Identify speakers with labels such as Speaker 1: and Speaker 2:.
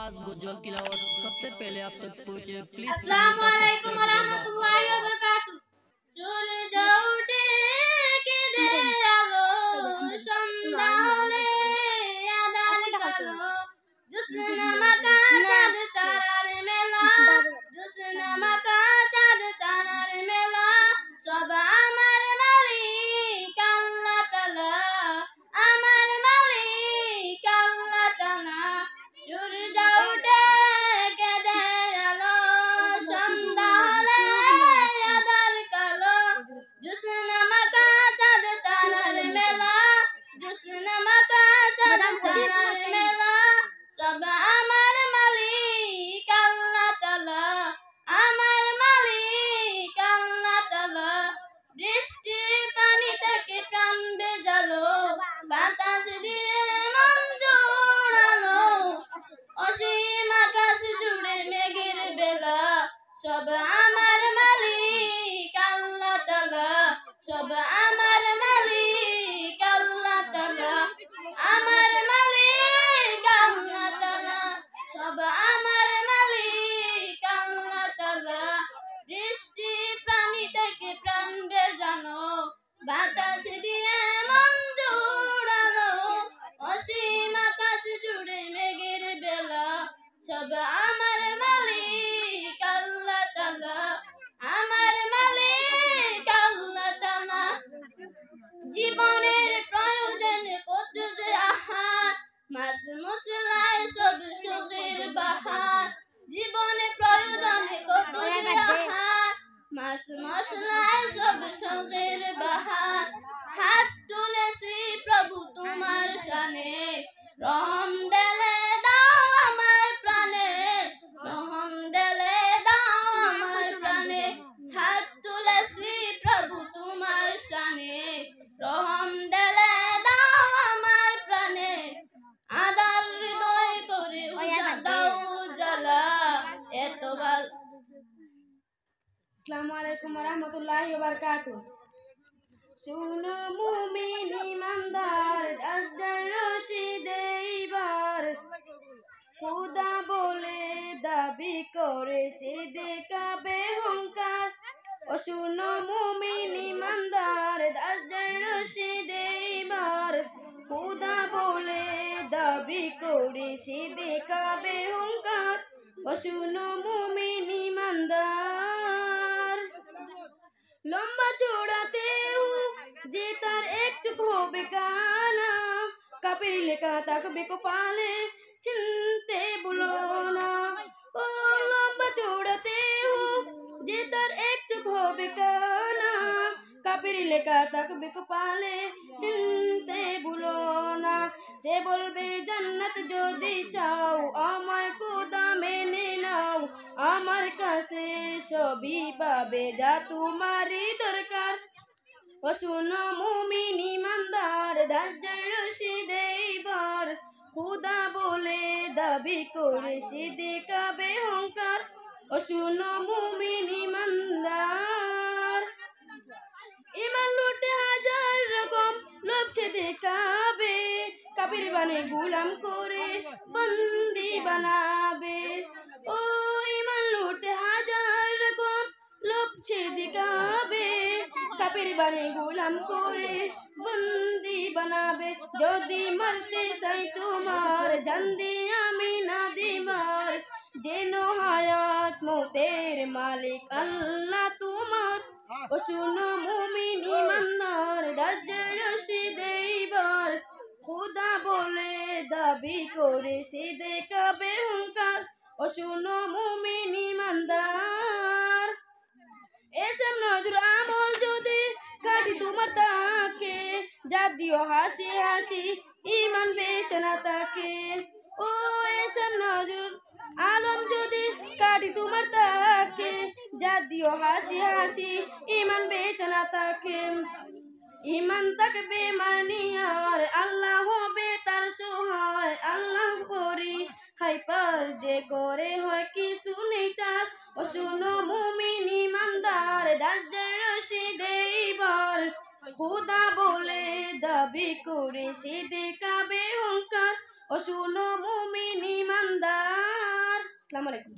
Speaker 1: आवाज गुजल तिलावत सबसे पहले आप तक पहुंचे प्लीज।
Speaker 2: अस्सलाम वालेकुम वरहमतुल्लाहि वबरकातुहू। সূর্য উঠে কেঁদে আলো সন্ধ্যা হলে আঁধার কালো জ্যোৎস্না মাখা চাঁদ তারার মেলা জ্যোৎস্না মাখা চাঁদ তারার মেলা সব আমার মালিক আল্লাহ তাআলা আমার মালিক আল্লাহ তাআলা সূর্য উঠে কেঁদে আলো সন্ধ্যা হলে আঁধার কালো জ্যোৎস্না মাখা চাঁদ তারার মেলা জ্যোৎস্না মাখা চাঁদ তারার মেলা সব আমার মালিক আল্লাহ তাআলা আমার মালিক আল্লাহ তাআলা বৃষ্টি পানি থেকে প্রাণ ভেজালো বাতাস দিয়ে মন জোড়ালো অসীম আকাশ জুড়ে মেঘের বেলা সব আমার মালিক আল্লাহ তাআলা সব আমার মালিক আল্লাহ তাআলা আমার মালিক আল্লাহ তাআলা সব আমার মালিক আল্লাহ তাআলা বৃষ্টি প্রাণী থেকে প্রাণ ভেজানো বাতাস দিয়ে মন জোড়ানো অসীম আকাশ জুড়ে মেঘের বেলা সব আমার মালিক আল্লাহ তাআলা আমার মালিক আল্লাহ তাআলা জীবনের প্রয়োজন কত যে আহার মাছ মশলায় সব সুখের বাহার জীবনের প্রয়োজন কত যে আহার মাছ মশলায় সব সুখের বাহার হাত তুলেছি প্রভু তোমার শানে রহম ঢেলে দাও আমার প্রাণে রহম ঢেলে দাও আমার প্রাণে হাত তুলেছি প্রভু তোমার শানে রহম ঢেলে দাও আমার প্রাণে আদার হৃদয় করে দাও জ্বালা এত ভাল।
Speaker 3: আসসালামু আলাইকুম ওয়া রাহমাতুল্লাহি ওয়া বারাকাতুহু। শুনো মুমিন ইমানদার দাজ্জাল রশিদ এইবার খোদা বলে দাবি করে সে দেখাবে অহংকার। ও শুনো মুমিন ইমানদার দাজ্জাল রশিদ এইবার খোদা বলে দাবি করে সে দেখাবে অহংকার। ও শুনো মুমিন ইমানদার লম্বা চূড়াতেও যে তার এক চোখ হবে কানা কাপের লেখা থাকবে কপালে চিনতে ভুলো না। ও লম্বা চূড়াতেও যে তার এক চোখ হবে কানা কাপের লেখা থাকবে কপালে চিনতে ভুলো না। সে বলবে জান্নাত যদি চাও আমার খোদা মেনে নাও আমার কাছে সবই পাবে যা তোমারই দরকার। ও শুনো মুমিন ইমানদার দাজ্জাল রশিদ এইবার খোদা বলে দাবি করে সে দেখাবে অহংকার। ও শুনো মুমিন ইমানদার ইমান লুটে হাজার রকম লোভ সে দেখাবে কাফির বানে গোলাম করে বন্দি বানাবে। ও ইমান লুটে হাজার রকম লোভ সে দেখাবে কাফির বানে গোলাম করে বন্দি বানাবে। যদি মারতে চাই তোমার জান দিয়ে আমি না দিবার যেন হায়াত মৌতের মালিক আল্লাহ তোমার। ও শুনো মুমিন ইমানদার দাজ্জাল রশিদ এইবার খোদা বলে দাবি করে সে দেখাবে অহংকার। ও শুনো মুমিন ইমানদার এসব নজর আমল যদি কাটি তোমার তাকে যা দিও হাসি হাসি ইমান বেঁচে না তাকে। ও এসব নজর আলম যদি কাটি তোমার তাকে যা দিও হাসি হাসি ইমান বেঁচে না তাকে। ইমান থাকবে মানিয়ার আল্লাহ হবে তার সহায় আল্লাহ পরি হাইপার যে করে হয় কিছু নেই তার। ও শুনো মুমিন ইমানদার দাজ্জাল রশিদ এইবার খোদা বলে দাবি করে সে দেখাবে অহংকার। ও শুনো মুমিন ইমানদার আসসালামু আলাইকুম।